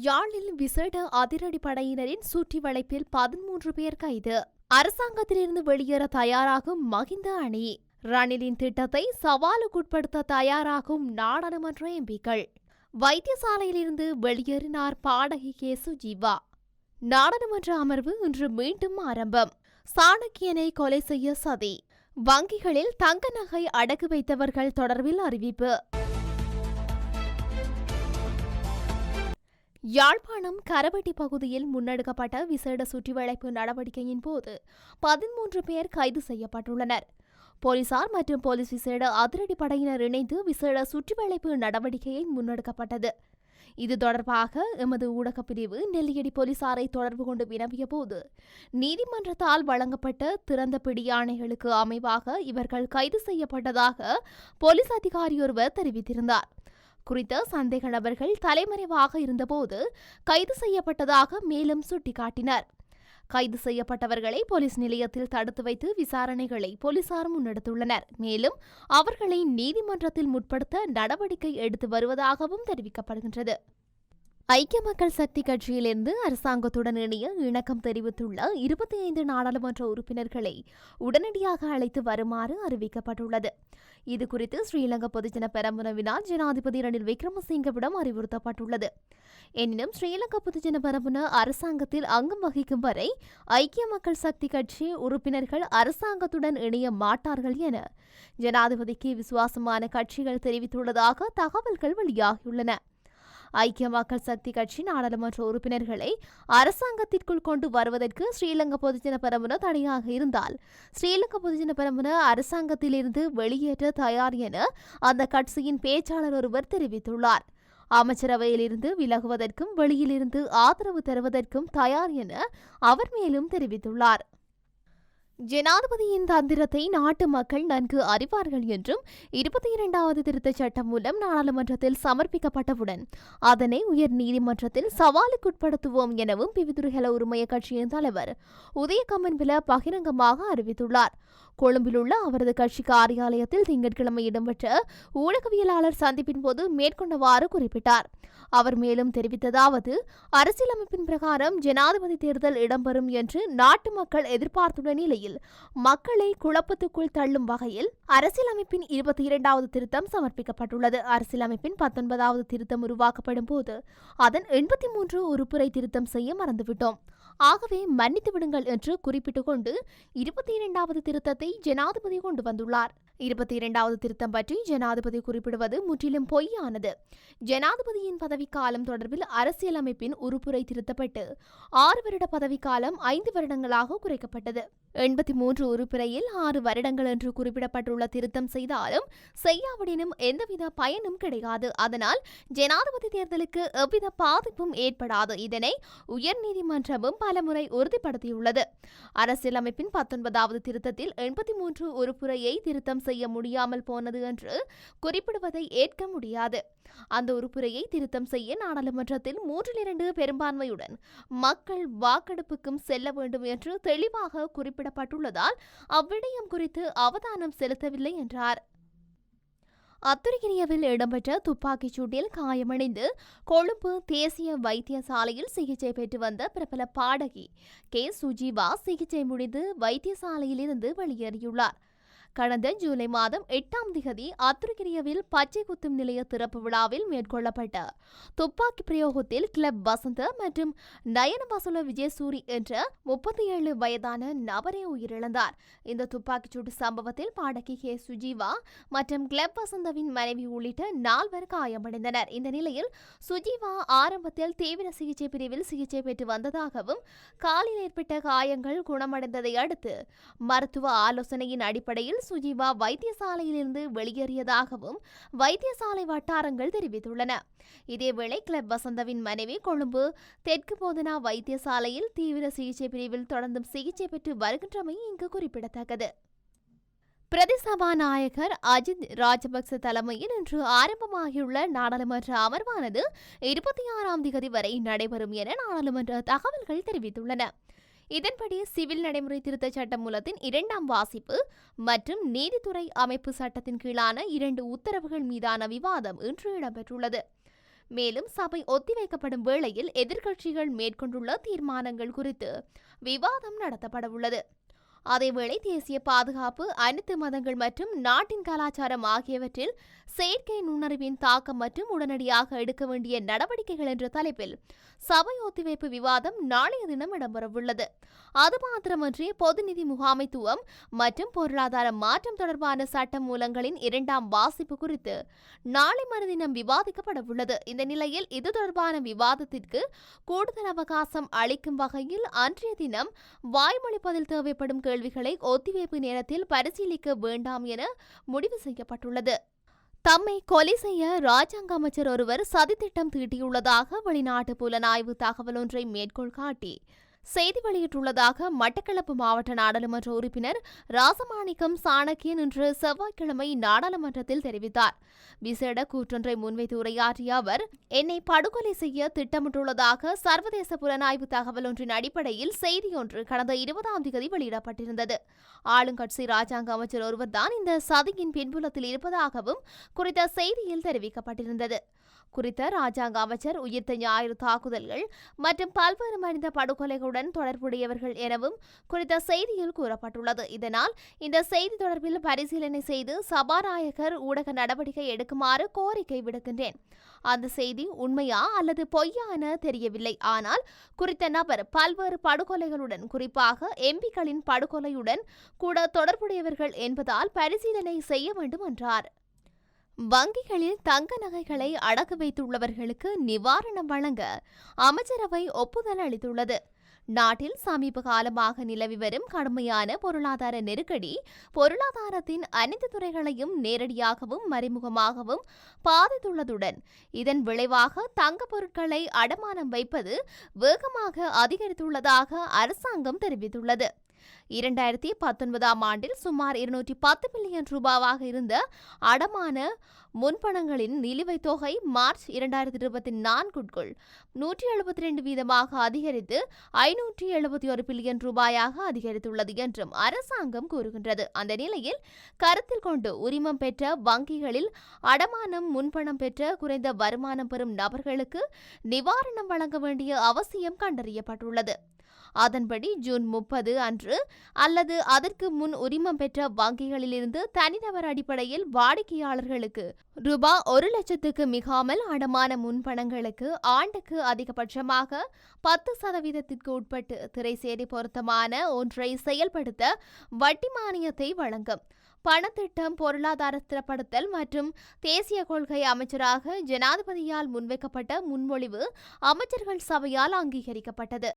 யாழில் விசேட அதிரடிப்படையினரின் சுற்றி வளைப்பில் 13 பேர் கைது. அரசாங்கத்திலிருந்து வெளியேற தயாராகும் மகிந்த அணி. ரணிலின் திட்டத்தை சவாலுக்குட்படுத்த தயாராகும் நாடாளுமன்ற எம்பிக்கள். வைத்தியசாலையிலிருந்து வெளியேறினார் பாடகி கே. சுஜீவா. நாடாளுமன்ற அமர்வு இன்று மீண்டும் ஆரம்பம். சாணக்கியனை கொலை செய்ய சதி. வங்கிகளில் தங்க நகை அடகு வைத்தவர்கள் தொடர்பில் அறிவிப்பு. யாழ்ப்பாணம் கரவெட்டி பகுதியில் முன்னெடுக்கப்பட்ட விசேட சுற்றிவளைப்பு நடவடிக்கையின் போது 13 பேர் கைது செய்யப்பட்டுள்ளனர். போலீசார் மற்றும் போலீஸ் விசேட அதிரடிப்படையினர் இணைந்து விசேட சுற்றிவளைப்பு நடவடிக்கையை முன்னெடுக்கப்பட்டது. இது தொடர்பாக எமது ஊடகப் பிரிவு நெல்லியடி போலீசாரை தொடர்பு கொண்டு வினவிய போது, நீதிமன்றத்தால் வழங்கப்பட்ட திறந்த பிடியாணைகளுக்கு அமைவாக இவர்கள் கைது செய்யப்பட்டதாக போலீஸ் அதிகாரியொருவர் தெரிவித்திருந்தார். குறித்த சந்தேக நபர்கள் தலைமறைவாக இருந்தபோது கைது செய்யப்பட்டதாக மேலும் சுட்டிக்காட்டினர். கைது செய்யப்பட்டவர்களை போலீஸ் நிலையத்தில் தடுத்து வைத்து விசாரணைகளை போலீசார் முன்னெடுத்துள்ளனர். மேலும் அவர்களை நீதிமன்றத்தில் முற்படுத்த நடவடிக்கை எடுத்து வருவதாகவும் தெரிவிக்கப்படுகின்றது. ஐக்கிய மக்கள் சக்தி கட்சியிலிருந்து அரசாங்கத்துடன் இணைய இணக்கம் தெரிவித்துள்ள 25 நாடாளுமன்ற உறுப்பினர்களை உடனடியாக அழைத்து வருமாறு அறிவிக்கப்பட்டுள்ளது. இதுகுறித்து ஸ்ரீலங்கா பொதுஜன பெரமுனவினால் ஜனாதிபதி ரணில் விக்ரமசிங்கவிடம் அறிவுறுத்தப்பட்டுள்ளது. எனினும் ஸ்ரீலங்கா பொதுஜன பெரமுன அரசாங்கத்தில் அங்கம் வகிக்கும் வரை ஐக்கிய மக்கள் சக்தி கட்சி உறுப்பினர்கள் அரசாங்கத்துடன் இணைய மாட்டார்கள் என ஜனாதிபதிக்கு விசுவாசமான கட்சிகள் தெரிவித்துள்ளதாக தகவல்கள் வெளியாகியுள்ளன. ஐக்கிய மக்கள் சக்தி கட்சி நாடாளுமன்ற உறுப்பினர்களை அரசாங்கத்திற்குள் கொண்டு வருவதற்கு ஸ்ரீலங்கா பொதுஜன பெரமுன தடையாக இருந்தால் ஸ்ரீலங்கா பொதுஜன பெரமுன அரசாங்கத்திலிருந்து வெளியேற்ற தயார் என அந்த கட்சியின் பேச்சாளர் ஒருவர் தெரிவித்துள்ளார். அமைச்சரவையிலிருந்து விலகுவதற்கும் வெளியிலிருந்து ஆதரவு தருவதற்கும் தயார் என அவர் மேலும் தெரிவித்துள்ளார். ஜனாதிபதியின் தந்திரத்தை நாட்டு மக்கள் நன்கு அறிவார்கள் என்றும் 22வது திருத்தச் சட்டம் மூலம் நாடாளுமன்றத்தில் சமர்ப்பிக்கப்பட்டவுடன் அதனை உயர் நீதிமன்றத்தில் சவாலுக்குட்படுத்துவோம் எனவும் பிவிதுருகல உரிமைய கட்சியின் தலைவர் உதய கம்மன்பில பகிரங்கமாக அறிவித்துள்ளார். கொழும்பில் உள்ள அவரது கட்சி காரியாலயத்தில் திங்கட்கிழமை இடம்பெற்ற ஊடகவியலாளர் சந்திப்பின் போது மேற்கொண்டவாறு குறிப்பிட்டார். அவர் மேலும் தெரிவித்ததாவது, அரசியலமைப்பின் பிரகாரம் ஜனாதிபதி தேர்தல் இடம்பெறும் என்று நாட்டு மக்கள் எதிர்பார்த்துள்ள நிலையில் மக்களை குழப்பத்துக்குள் தள்ளும் வகையில் அரசியலமைப்பின் 22வது திருத்தம் சமர்ப்பிக்கப்பட்டுள்ளது. அரசியலமைப்பின் 19வது திருத்தம் உருவாக்கப்படும் போது அதன் 83 உறுப்புரை திருத்தம் செய்ய மறந்துவிட்டோம். ஆகவே மன்னித்து விடுங்கள் என்று குறிப்பிட்டுக் கொண்டு 22வது திருத்தத்தை ஜனாதிபதி கொண்டு வந்துள்ளார். 22வது திருத்தம் பற்றி ஜனாதிபதி குறிப்பிடுவது முற்றிலும் பொய்யானது. ஜனாதிபதியின் பதவிக்காலம் தொடர்பில் அரசியலமைப்பின் உறுப்புரை திருத்தப்பட்டு 6 வருட பதவிக்காலம் 5 வருடங்களாக குறைக்கப்பட்டது. 83 உறுப்புரையில் 6 வருடங்கள் என்று குறிப்பிடப்பட்டுள்ள திருத்தம் செய்தாலும் செய்யாவிடனும் எந்தவித பயனும் கிடையாது. அதனால் ஜனாதிபதி தேர்தலுக்கு எவ்வித பாதிப்பும் ஏற்படாது. இதனை உயர்நீதிமன்றமும் பலமுறை உறுதிப்படுத்தியுள்ளது. அரசியலமைப்பின் 19வது திருத்தத்தில் 83 உறுப்புரையை திருத்தம் செய்ய முடியாமல் போனது என்று குறிப்பிடுவதை ஏற்க முடியாது. அந்த உறுப்புரையை திருத்தம் செய்ய நாடாளுமன்றத்தில் 3/2 பெரும்பான்மையுடன் மக்கள் வாக்கெடுப்புக்கும் செல்ல வேண்டும் என்று தெளிவாக குறிப்பிடப்பட்டுள்ளதால் அவ்விடயம் குறித்து அவதானம் செலுத்தவில்லை என்றார். அத்துருகிரியவில் இடம்பெற்ற துப்பாக்கிச் சூட்டில் காயமடைந்து கொழும்பு தேசிய வைத்தியசாலையில் சிகிச்சை பெற்று வந்த பிரபல பாடகி கே. சுஜீவா சிகிச்சை முடிந்து வைத்தியசாலையிலிருந்து வெளியேறியுள்ளார். கடந்த ஜூலை மாதம் 8ஆம் திகதி அத்துருகிரியவில் பச்சை குத்தும் நிலைய திறப்பு விழாவில் மேற்கொள்ளப்பட்ட துப்பாக்கி பிரயோகத்தில் கிளப் வசந்த மற்றும் நயன வசுல விஜயசூரி என்ற 37 வயதான நபரே உயிரிழந்தார். இந்த துப்பாக்கிச்சூட்டு சம்பவத்தில் பாடகி கே. சுஜீவா மற்றும் கிளப் வசந்தவின் மனைவி உள்ளிட்ட 4 காயமடைந்தனர். இந்த நிலையில் சுஜீவா ஆரம்பத்தில் தீவிர சிகிச்சை பிரிவில் சிகிச்சை பெற்று வந்ததாகவும் காலில் ஏற்பட்ட காயங்கள் குணமடைந்ததை அடுத்து மருத்துவ ஆலோசனையின் அடிப்படையில் சுஜீவா வைத்தியசாலையிலிருந்து வெளியேறியதாகவும் வைத்தியசாலை வட்டாரங்கள் தெரிவித்துள்ளன. இதேவேளை கிளப் வசந்தவின் மனைவி கொழும்பு தெற்கு போதனா வைத்தியசாலையில் தீவிர சிகிச்சை பிரிவில் தொடர்ந்தும் சிகிச்சை பெற்று வருகின்றமை இங்கு குறிப்பிடத்தக்கது. பிரதி சபாநாயகர் அஜித் ராஜபக்ச தலைமையில் இன்று ஆரம்பமாகியுள்ள நாடாளுமன்ற அமர்வானது 26ஆம் திகதி வரை நடைபெறும் என நாடாளுமன்ற தகவல்கள் தெரிவித்துள்ளன. இதன்படி சிவில் நடைமுறை திருத்தச் சட்ட மூலத்தின் 2ஆம் வாசிப்பு மற்றும் நீதித்துறை அமைப்பு சட்டத்தின் கீழான 2 உத்தரவுகள் மீதான விவாதம் இன்று இடம்பெற்றுள்ளது. மேலும் சபை ஒத்திவைக்கப்படும் வேளையில் எதிர்க்கட்சிகள் மேற்கொண்டுள்ள தீர்மானங்கள் குறித்து விவாதம் நடத்தப்படவுள்ளது. அதேவேளை தேசிய பாதுகாப்பு, அனைத்து மதங்கள் மற்றும் நாட்டின் கலாச்சாரம் ஆகியவற்றில் செயற்கை நுண்ணறிவின் தாக்கம் மற்றும் உடனடியாக எடுக்க வேண்டிய நடவடிக்கைகள் என்ற தலைப்பில் சபை ஒத்திவைப்பு விவாதம் நாளைய தினம் இடம்பெறவுள்ளது. அது மாத்திரமன்றி பொது நிதி முகாமைத்துவம் மற்றும் பொருளாதார மாற்றம் தொடர்பான சட்ட மூலங்களின் 2ஆம் வாசிப்பு குறித்து நாளை மறுதினம் விவாதிக்கப்படவுள்ளது. இந்த நிலையில் இது தொடர்பான விவாதத்திற்கு கூடுதல் அவகாசம் அளிக்கும் வகையில் அன்றைய தினம் வாய்மொழி பதில் தேவைப்படும் கேள்விகளை ஒத்திவைப்பு நேரத்தில் பரிசீலிக்க வேண்டாம் என முடிவு செய்யப்பட்டுள்ளது. தம்மை கொலை செய்ய ராஜாங்க அமைச்சர் ஒருவர் சதித்திட்டம் தீட்டியுள்ளதாக வெளிநாட்டு புலனாய்வு தகவல் ஒன்றை மேற்கோள் காட்டி செய்தி வெளியிட்டுள்ளதாக மட்டக்களப்பு மாவட்ட நாடாளுமன்ற உறுப்பினர் ராசமாணிக்கம் சாணக்கியன் இன்று செவ்வாய்க்கிழமை நாடாளுமன்றத்தில் தெரிவித்தார். விசேட கூற்றொன்றை முன்வைத்து உரையாற்றிய அவர், என்னை படுகொலை செய்ய திட்டமிட்டுள்ளதாக சர்வதேச புலனாய்வு தகவல் ஒன்றின் அடிப்படையில் செய்தியொன்று கடந்த 20ஆம் தேதி வெளியிடப்பட்டிருந்தது. ஆளுங்கட்சி ராஜாங்க அமைச்சர் ஒருவர்தான் இந்த சதியின் பின்புலத்தில் இருப்பதாகவும் குறித்த செய்தியில் தெரிவிக்கப்பட்டிருந்தது. குறித்த ராஜாங்க அமைச்சர் உயிர்த்த ஞாயிறு தாக்குதல்கள் மற்றும் பல்வேறு மனித படுகொலைகளுடன் தொடர்புடையவர்கள் எனவும் குறித்த செய்தியில் கூறப்பட்டுள்ளது. இதனால் இந்த செய்தி தொடர்பில் பரிசீலனை செய்து சபாநாயகர் ஊடக நடவடிக்கை எடுக்குமாறு கோரிக்கை விடுக்கின்றேன். அந்த செய்தி உண்மையா அல்லது பொய்யா என தெரியவில்லை. ஆனால் குறித்த நபர் பல்வேறு படுகொலைகளுடன், குறிப்பாக எம்பிக்களின் படுகொலையுடன் கூட தொடர்புடையவர்கள் என்பதால் பரிசீலனை செய்ய வேண்டும் என்றார். வங்கிகளில் தங்க நகைகளை அடகு வைத்துள்ளவர்களுக்கு நிவாரணம் வழங்க அமைச்சரவை ஒப்புதல் அளித்துள்ளது. நாட்டில் சமீப காலமாக நிலவி வரும் கடுமையான பொருளாதார நெருக்கடி பொருளாதாரத்தின் அனைத்து துறைகளையும் நேரடியாகவும் மறைமுகமாகவும் பாதித்துள்ளதுடன் இதன் விளைவாக தங்க பொருட்களை அடமானம் வைப்பது வேகமாக அதிகரித்துள்ளதாக அரசாங்கம் தெரிவித்துள்ளது. 2019ஆம் ஆண்டில் சுமார் 210 மில்லியன் ரூபாவாக இருந்த அடமான முன்பணங்களின் நிலுவைத் தொகை மார்ச் 2024க்குள் 172 வீதமாக அதிகரித்து 571 பில்லியன் ரூபாயாக அதிகரித்துள்ளது என்றும் அரசாங்கம் கூறுகின்றது. அந்த நிலையில் கருத்தில் கொண்டு உரிமம் பெற்ற வங்கிகளில் அடமானம் முன்பணம் பெற்ற குறைந்த வருமானம் பெறும் நபர்களுக்கு நிவாரணம் வழங்க வேண்டிய அவசியம் கண்டறியப்பட்டுள்ளது. அதன்படி ஜூன் 30 அன்று அல்லது அதற்கு முன் உரிமம் பெற்ற வங்கிகளிலிருந்து தனிநபர் அடிப்படையில் வாடிக்கையாளர்களுக்கு ரூபாய் 1,00,000க்கு மிகாமல் அடமான முன்பணங்களுக்கு ஆண்டுக்கு அதிகபட்சமாக 10% உட்பட்டு திரைசேரி பொருத்தமான ஒன்றை செயல்படுத்த வட்டி மானியத்தை வழங்கும். பணத்திட்டம், பொருளாதார ஸ்திரப்படுத்தல் மற்றும் தேசிய கொள்கை அமைச்சராக ஜனாதிபதியால் முன்வைக்கப்பட்ட முன்மொழிவு அமைச்சர்கள் சபையால் அங்கீகரிக்கப்பட்டது.